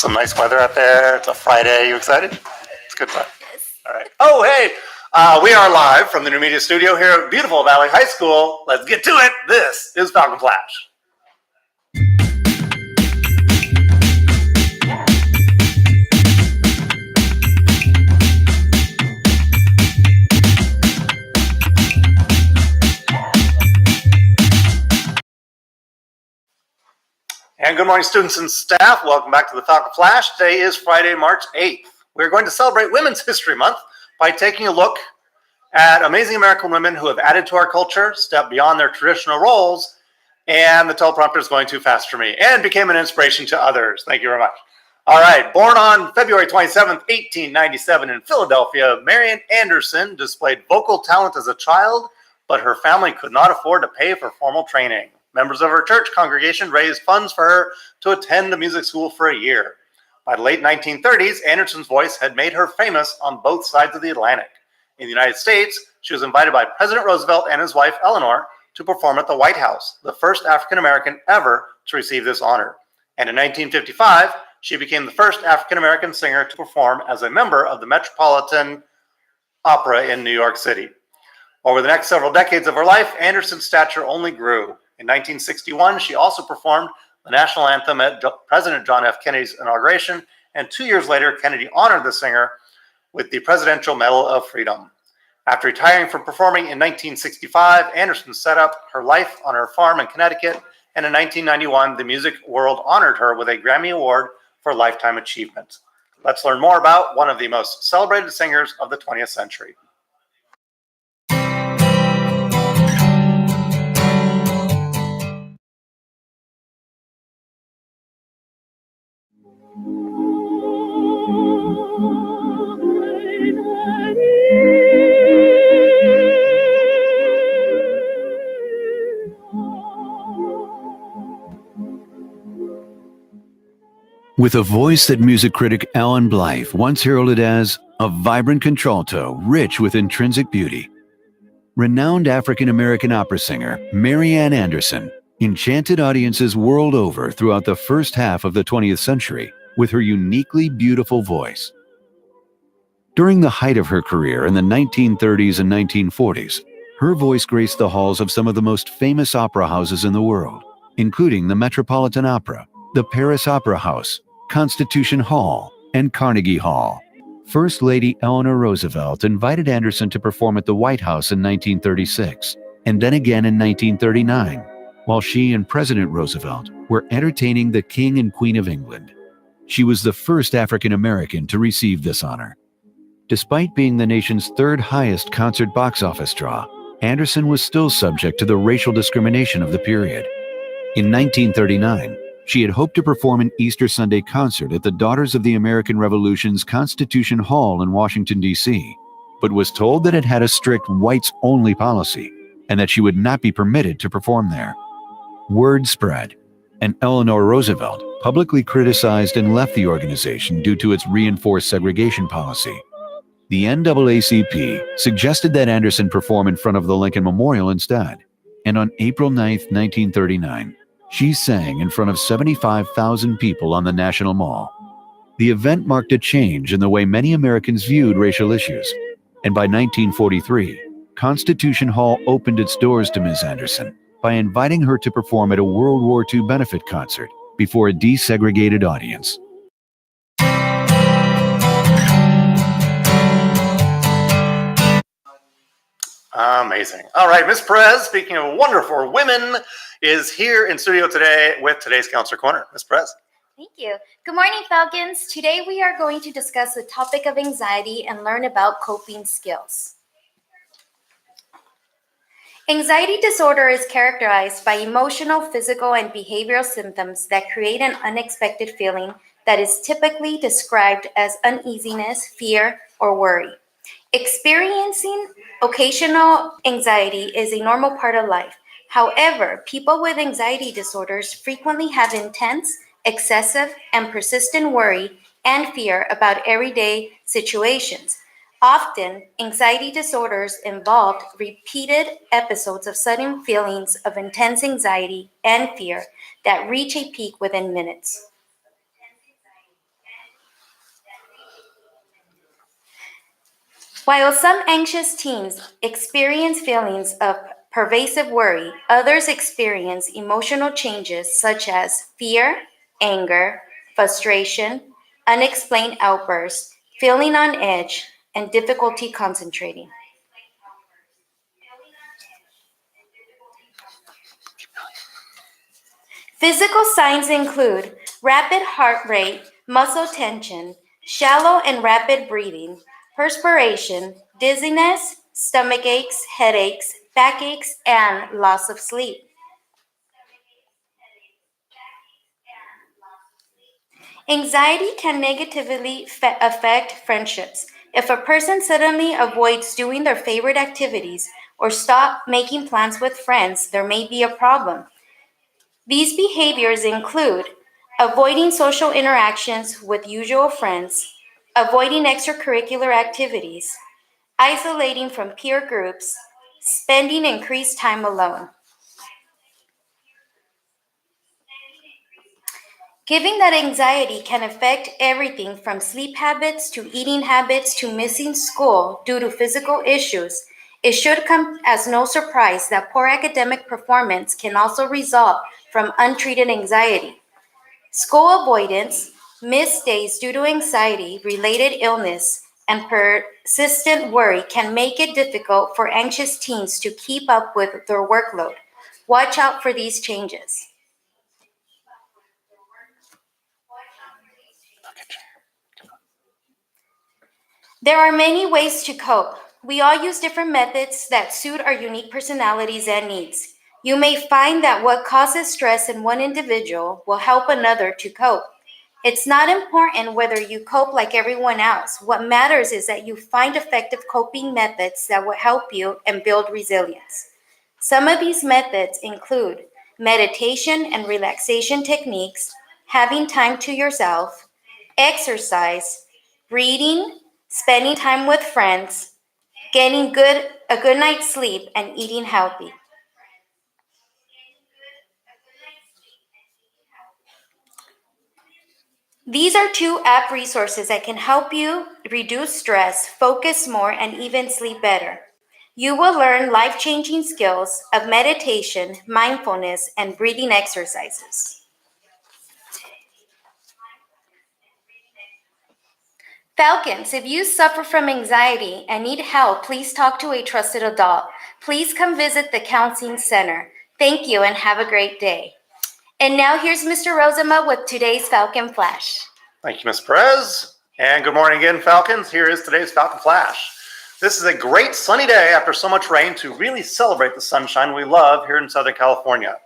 Some nice weather out there. It's a Friday. You excited? It's good fun. Yes. All right. Oh, hey. We are live from the New Media Studio here at beautiful Valley High School. Let's get to it. This is Falcon Flash. And good morning, students and staff. Welcome back to the Falcon Flash. Today is Friday, March 8th. We're going to celebrate Women's History Month by taking a look at amazing American women who have added to our culture, stepped beyond their traditional roles, and the teleprompter is going too fast for me, and became an inspiration to others. Thank you very much. All right, born on February 27th, 1897 in Philadelphia, Marian Anderson displayed vocal talent as a child, but her family could not afford to pay for formal training. Members of her church congregation raised funds for her to attend a music school for a year. By the late 1930s, Anderson's voice had made her famous on both sides of the Atlantic. In the United States, she was invited by President Roosevelt and his wife, Eleanor, to perform at the White House, the first African-American ever to receive this honor. And in 1955, she became the first African-American singer to perform as a member of the Metropolitan Opera in New York City. Over the next several decades of her life, Anderson's stature only grew. In 1961, she also performed the national anthem at President John F. Kennedy's inauguration, and 2 years later, Kennedy honored the singer with the Presidential Medal of Freedom. After retiring from performing in 1965, Anderson set up her life on her farm in Connecticut, and in 1991, the music world honored her with a Grammy Award for Lifetime Achievement. Let's learn more about one of the most celebrated singers of the 20th century. With a voice that music critic Alan Blythe once heralded as a vibrant contralto rich with intrinsic beauty, renowned African-American opera singer Marian Anderson enchanted audiences world over throughout the first half of the 20th century with her uniquely beautiful voice. During the height of her career in the 1930s and 1940s, her voice graced the halls of some of the most famous opera houses in the world, including the Metropolitan Opera, the Paris Opera House, Constitution Hall, and Carnegie Hall. First Lady Eleanor Roosevelt invited Anderson to perform at the White House in 1936, and then again in 1939, while she and President Roosevelt were entertaining the King and Queen of England. She was the first African American to receive this honor. Despite being the nation's third highest concert box office draw, Anderson was still subject to the racial discrimination of the period. In 1939, she had hoped to perform an Easter Sunday concert at the Daughters of the American Revolution's Constitution Hall in Washington, D.C., but was told that it had a strict whites-only policy and that she would not be permitted to perform there. Word spread, and Eleanor Roosevelt publicly criticized and left the organization due to its reinforced segregation policy. The NAACP suggested that Anderson perform in front of the Lincoln Memorial instead, and on April 9, 1939, she sang in front of 75,000 people on the National Mall. The event marked a change in the way many Americans viewed racial issues, and by 1943, Constitution Hall opened its doors to Ms. Anderson by inviting her to perform at a World War II benefit concert before a desegregated audience. Amazing. All right, Ms. Perez, speaking of wonderful women, is here in studio today with today's Counselor Corner. Ms. Perez. Thank you. Good morning, Falcons. Today we are going to discuss the topic of anxiety and learn about coping skills. Anxiety disorder is characterized by emotional, physical, and behavioral symptoms that create an unexpected feeling that is typically described as uneasiness, fear, or worry. Experiencing occasional anxiety is a normal part of life. However, people with anxiety disorders frequently have intense, excessive, and persistent worry and fear about everyday situations. Often, anxiety disorders involve repeated episodes of sudden feelings of intense anxiety and fear that reach a peak within minutes. While some anxious teens experience feelings of pervasive worry, others experience emotional changes such as fear, anger, frustration, unexplained outbursts, feeling on edge, and difficulty concentrating. Physical signs include rapid heart rate, muscle tension, shallow and rapid breathing, perspiration, dizziness, stomach aches, headaches, backaches, and loss of sleep. Anxiety can negatively affect friendships. If a person suddenly avoids doing their favorite activities or stop making plans with friends, there may be a problem. These behaviors include avoiding social interactions with usual friends, avoiding extracurricular activities, isolating from peer groups, spending increased time alone. Given that anxiety can affect everything from sleep habits to eating habits to missing school due to physical issues, it should come as no surprise that poor academic performance can also result from untreated anxiety. School avoidance, missed days due to anxiety, related illness, and persistent worry can make it difficult for anxious teens to keep up with their workload. Watch out for these changes. There are many ways to cope. We all use different methods that suit our unique personalities and needs. You may find that what causes stress in one individual will help another to cope. It's not important whether you cope like everyone else. What matters is that you find effective coping methods that will help you and build resilience. Some of these methods include meditation and relaxation techniques, having time to yourself, exercise, reading, spending time with friends, getting a good night's sleep, and eating healthy. These are two app resources that can help you reduce stress, focus more, and even sleep better. You will learn life-changing skills of meditation, mindfulness, and breathing exercises. Falcons, if you suffer from anxiety and need help, please talk to a trusted adult. Please come visit the Counseling Center. Thank you and have a great day. And now here's Mr. Rosema with today's Falcon Flash. Thank you, Ms. Perez. And good morning again, Falcons. Here is today's Falcon Flash. This is a great sunny day after so much rain to really celebrate the sunshine we love here in Southern California.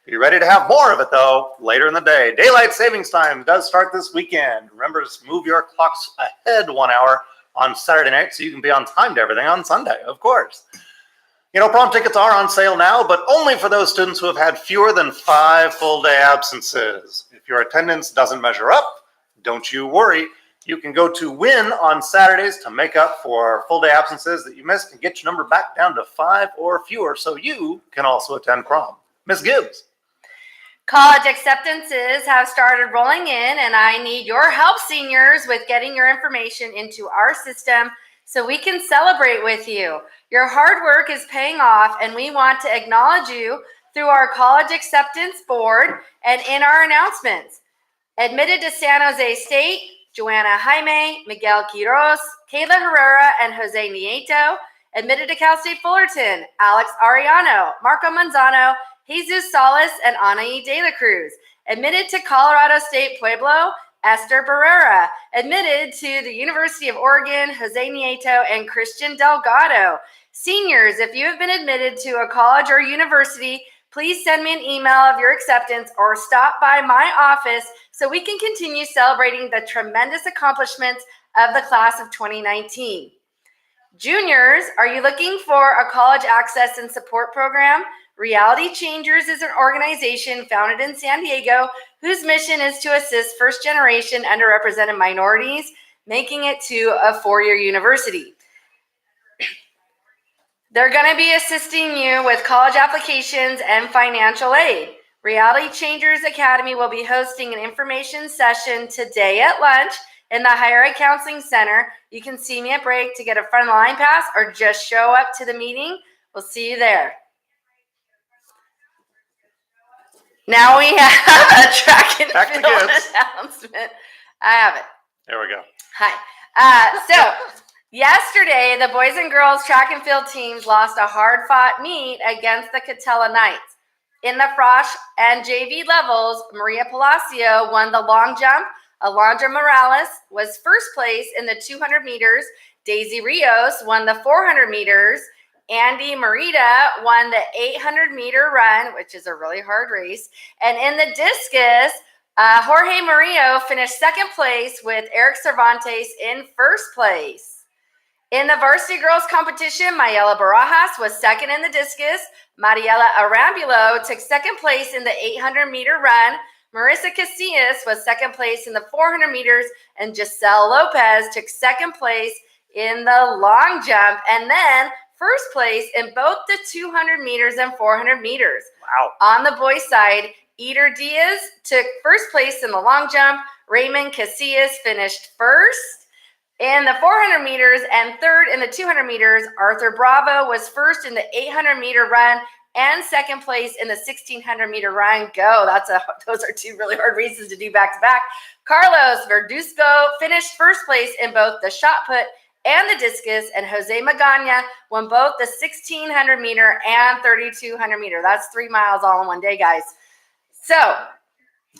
Be ready to have more of it, though, later in the day. Daylight savings time does start this weekend. Remember to move your clocks ahead 1 hour on Saturday night so you can be on time to everything on Sunday, of course. You know, prom tickets are on sale now, but only for those students who have had fewer than 5 full-day absences. If your attendance doesn't measure up, don't you worry. You can go to Win on Saturdays to make up for full-day absences that you missed and get your number back down to 5 or fewer so you can also attend prom. Ms. Gibbs. College acceptances have started rolling in, and I need your help, seniors, with getting your information into our system so we can celebrate with you. Your hard work is paying off, and we want to acknowledge you through our College Acceptance Board and in our announcements. Admitted to San Jose State, Joanna Jaime, Miguel Quiroz, Kayla Herrera, and Jose Nieto. Admitted to Cal State Fullerton, Alex Ariano, Marco Manzano, Jesus Salas, and Anaí de la Cruz. Admitted to Colorado State Pueblo, Esther Barrera. Admitted to the University of Oregon, Jose Nieto and Christian Delgado. Seniors, if you have been admitted to a college or university, please send me an email of your acceptance or stop by my office so we can continue celebrating the tremendous accomplishments of the class of 2019. Juniors, are you looking for a college access and support program? Reality Changers is an organization founded in San Diego whose mission is to assist first-generation underrepresented minorities, making it to a four-year university. They're going to be assisting you with college applications and financial aid. Reality Changers Academy will be hosting an information session today at lunch in the Higher Ed Counseling Center. You can see me at break to get a front of the line pass or just show up to the meeting. We'll see you there. Now we have a track and field announcement. I have it. There we go. Hi. So yesterday, the boys and girls track and field teams lost a hard-fought meet against the Catella Knights. In the Frosh and JV levels, Maria Palacio won the long jump. Alondra Morales was first place in the 200 meters. Daisy Rios won the 400 meters. Andy Marita won the 800-meter run, which is a really hard race. And in the discus, Jorge Murillo finished second place with Eric Cervantes in first place. In the varsity girls competition, Mayela Barajas was second in the discus. Mariela Arambulo took second place in the 800-meter run. Marissa Casillas was second place in the 400 meters. And Giselle Lopez took second place in the long jump. And then first place in both the 200 meters and 400 meters. Wow. On the boys' side, Eder Diaz took first place in the long jump. Raymond Casillas finished first in the 400 meters and third in the 200 meters. Arthur Bravo was first in the 800-meter run and second place in the 1600-meter run. Those are two really hard races to do back-to-back. Carlos Verduzco finished first place in both the shot put and the discus, and Jose Magana won both the 1600-meter and 3200-meter. That's 3 miles all in one day, guys. So,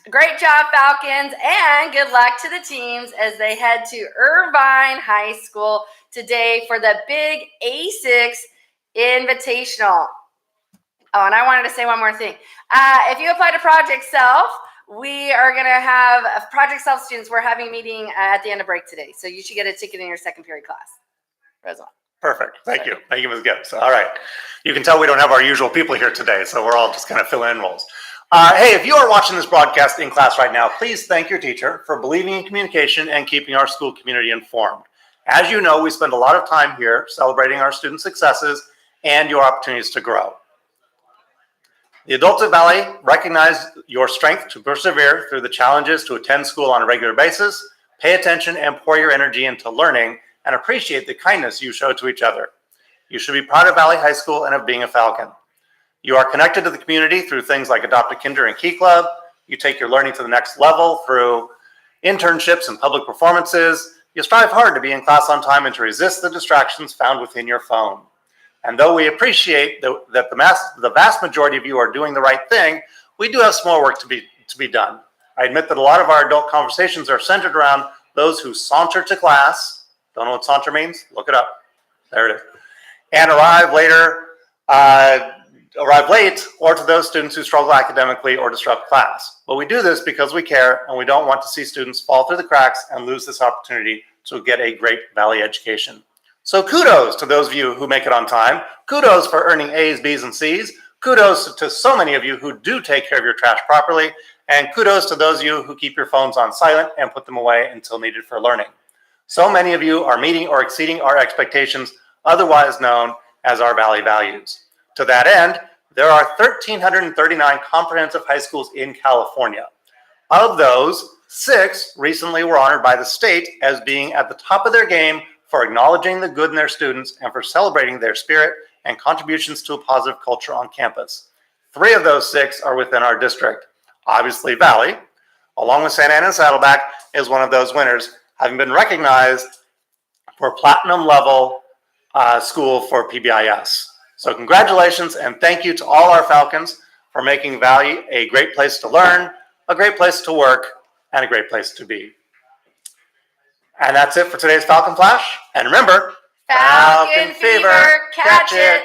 great job, Falcons, and good luck to the teams as they head to Irvine High School today for the Big A6 Invitational. Oh, and I wanted to say one more thing. If you apply to Project Self, we are going to have Project Self students. We're having a meeting at the end of break today, so you should get a ticket in your second period class. Rosamond. Perfect. Thank you. Thank you, Ms. Gibbs. All right. You can tell we don't have our usual people here today, so we're all just kind of filling in roles. Hey, if you are watching this broadcast in class right now, please thank your teacher for believing in communication and keeping our school community informed. As you know, we spend a lot of time here celebrating our students' successes and your opportunities to grow. The adults at Valley recognize your strength to persevere through the challenges to attend school on a regular basis, pay attention and pour your energy into learning, and appreciate the kindness you show to each other. You should be proud of Valley High School and of being a Falcon. You are connected to the community through things like Adopt a Kinder and Key Club. You take your learning to the next level through internships and public performances. You strive hard to be in class on time and to resist the distractions found within your phone. And though we appreciate that the vast majority of you are doing the right thing, we do have some more work to be done. I admit that a lot of our adult conversations are centered around those who saunter to class. Don't know what saunter means? Look it up. There it is. And arrive late, or to those students who struggle academically or disrupt class. But we do this because we care and we don't want to see students fall through the cracks and lose this opportunity to get a great Valley education. So kudos to those of you who make it on time. Kudos for earning A's, B's, and C's. Kudos to so many of you who do take care of your trash properly. And kudos to those of you who keep your phones on silent and put them away until needed for learning. So many of you are meeting or exceeding our expectations, otherwise known as our Valley values. To that end, there are 1,339 comprehensive high schools in California. Of those, 6 recently were honored by the state as being at the top of their game for acknowledging the good in their students and for celebrating their spirit and contributions to a positive culture on campus. 3 of those 6 are within our district. Obviously, Valley, along with Santa Ana and Saddleback, is one of those winners, having been recognized for platinum level school for PBIS. So congratulations and thank you to all our Falcons for making Valley a great place to learn, a great place to work, and a great place to be. And that's it for today's Falcon Flash. And remember, Falcon Fever, catch it.